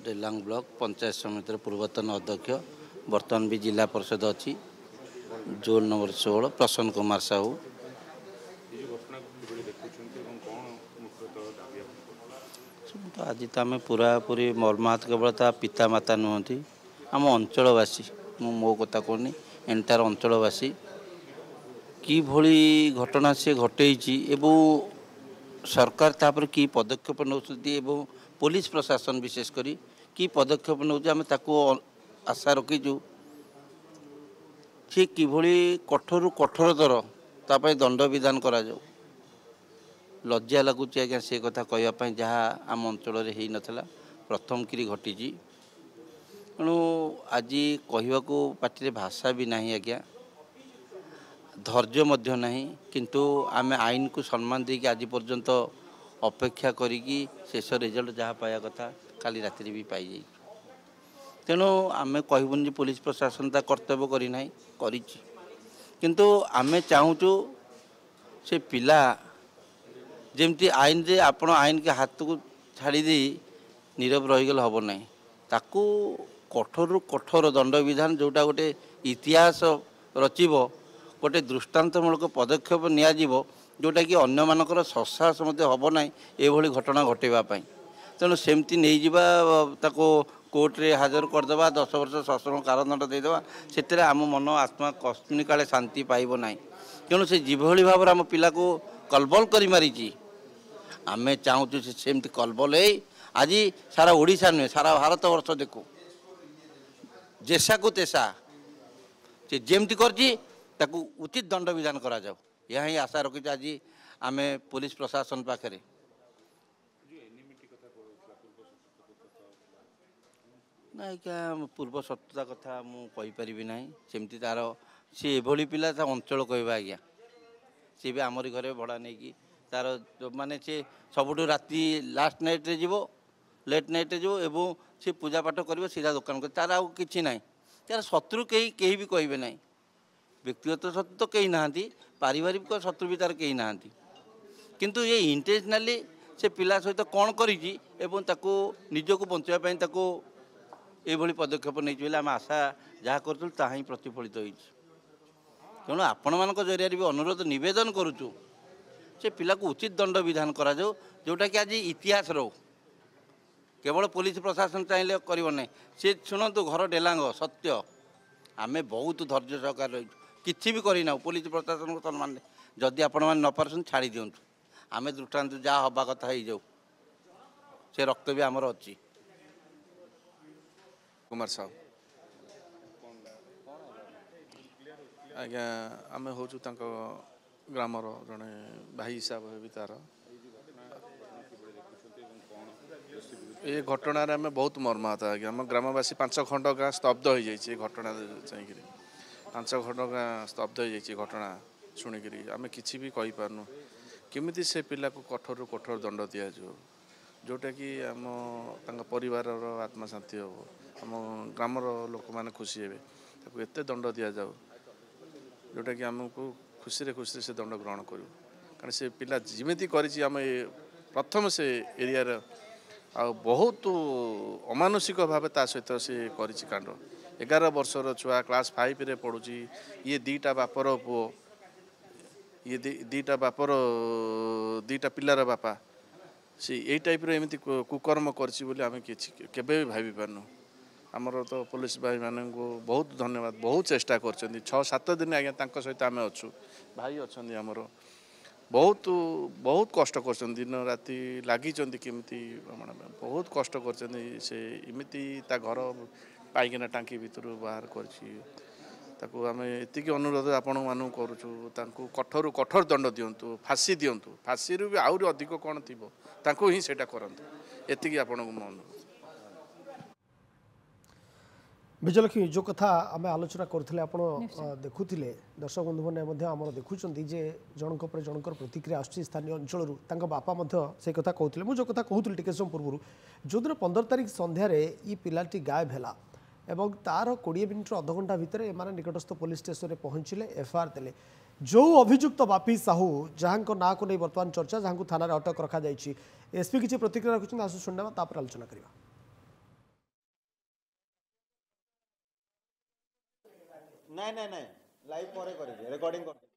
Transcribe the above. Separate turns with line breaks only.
Delang block panchayat समिति पूर्वतन अध्यक्ष बर्तमान भी जिला परिषद अच्छी जोन नंबर 16 प्रसन्न कुमार साहू। तो आज तो आम पूरापूरी मर्माहत केवल ता पिता माता नुहति आम अंचलवासी मो कथा कहनी एंटायर अंचलवासी कि भली घटना से घटई सरकार तापर कि पदक्षेप नौकरी पुलिस प्रशासन विशेषकर कि पदक्षेप नौकरी आशा रखीचु सी कि कठोर कठोरतर ताप दंड विधान करा जाऊ। लज्जा लगुच आज्ञा से कथा कहवाई जहाँ आम अंचल हो नाला प्रथम कि घटी तेणु आज कहवाक पार्टी भाषा भी ना आज्ञा धैर्य मध्य नहीं किंतु आम आईन को सम्मान देकी आज पर्यंत अपेक्षा करी शेष रिजल्ट जहाँ पाया कथा काली राति भी पाई जाई। तेणु आम कहबुन पुलिस प्रशासन ता कर्तव्य करना किंतु आम चाहूँ से पिला जमती आईन जे आपण आईन के हाथ को छाड़ी नीरव रहीगले हम ना ताकू कठोर कठोर दंड विधान जोटा गोटे इतिहास रचिब गोटे दृष्टांतमूलक पदक्षेप नियाजिब जोटा कि अन्य मानकर ससाहस हम ना ये घटना घटेवाई। तेणु सेमती नहीं जावा ताको कोर्ट रे हाजर करदे 10 वर्ष सश्रम कारादंड देदेवा से आम मन आत्मा कस्मिन काले शांति पाइब ना। तेणु से जिभली भाव आम पिला को कलबल कर मारी आम चाहूँ सेमती कलबल है आज सारा ओडिशा नुहे सारा भारत वर्ष देखू जेसा को तेसा से जमती कर उचित दंड विधान करा जाओ यह ही आशा रखी आज आम पुलिस प्रशासन पाखे। ना क्या पूर्व सत्यता कथा मुझे ना सेमती तार सी एभली पिला अंचल कहवा आज्ञा सी भी आमरी घरे भड़ा नहीं कि तार माने सी सबुठ राति लास्ट नाइट रे जीवो लेट नाइट रे जीवो एवं सी पूजा पाठ कर सीधा दुकान कर तार आउ कि ना तार शत्रु कहीं भी कहे ना व्यक्तिगत शत्रु तो कहीं ना पारिवारिक शत्रु भी तार कहीं ना किंतु ये इंटेंशनली से पिला सहित कौन करी निजक बचाई ये पदक्षेप नहीं आम आशा जहाँ करूँ ताही प्रतिफलित हो तेणु आपण मान जरिया भी अनुरोध नवेदन करुचु से पिला को उचित दंड विधान करा जाऊ जोटा कि आज इतिहास रो केवल पुलिस प्रशासन चाहिए करना सी शुणु घर डेलांग सत्य आमे बहुत धैर्य सहकार रही किसी भी करना पुलिस प्रशासन को सम्मान जदि आपण मैंने न पार्सन छाड़ी दिंतु आमे दृष्टांत जहाँ हवा कथा हो जाऊ से रक्त भी आमर अच्छी।
कुमार साहू आज्ञा आम हूँ ग्रामर जड़े भाई हिसाब भी तार ये घटना आम बहुत मर्माहत आज्ञा आम ग्रामवासी 5 खंड गाँ स्तब्ध हो जाए घटना चाहिए 5 खंड गाँ स्तब्ध हो जाए घटना शुणिक आम कि भी कहींपारनु केमी से पिला को कठोर कठोर दंड दि जोटा कि आम परिवार आत्मा शांति हम आम ग्रामर लोक मैंने खुशी हे एत दंड दि जाऊ जोटा कि आमको खुशी खुशी से दंड ग्रहण करूँ कारण से पिला जिमिति आम प्रथम से एरियार आ बहुत अमानुषिक भाव ता सहित से कांड 11 वर्षर छुआ क्लास 5 रे पढ़ुची ये 2टा बापर पुओ ये 2टा बापर 2टा पिलार बापा से यही टाइप एमती कुकर्म करें केबे भी भावी पारनु आमर तो पुलिस भाई मान को बहुत धन्यवाद बहुत चेष्टा कर 6-7 दिन आज्ञा सहित आम अच्छु भाई अच्छा आमर बहुत बहुत कष्ट कर दिन राति लगी केमती बहुत कष्ट कर से इमिति ता घर पाइकिना टांकी भितर बाहर कर आम एतिक अनुरोध आपण मानू करूँ कठोर कठोर दंड दिंतु फाँसी दिंतु फाँसी भी आहरी अधिक कौन थी ही सेटा करंतु एतिक आपण मन
विजयलक्ष्मी जो कथा आम आलोचना करते आप देखुले दर्शक बंधु मैंने आम देखुं जे जनक जनकर प्रतिक्रिया आसूँ स्थानीय अंचल बापा से कथा कहते मुझे जो कथा कहूली टे समय पूर्व जो दिन 15 तारिख सन्धार ये पिलाटी गायब है एवं तार 20 मिनिट अध घंटा भितर एम निकटस्थ पुलिस स्टेशन में पहुँचले एफआईआर देले जो अभियुक्त बापी साहू जहाँ ना को नहीं बर्तमान चर्चा जहाँ थाना अटक रखा एसपी किसी प्रतिक्रिया रखुच्च आसु शुणा आलोचना करवा।
ନାଇଁ ନାଇଁ ନାଇଁ ଲାଇଭ୍ ପରେ କରିଛି ରେକର୍ଡିଂ କରିଛି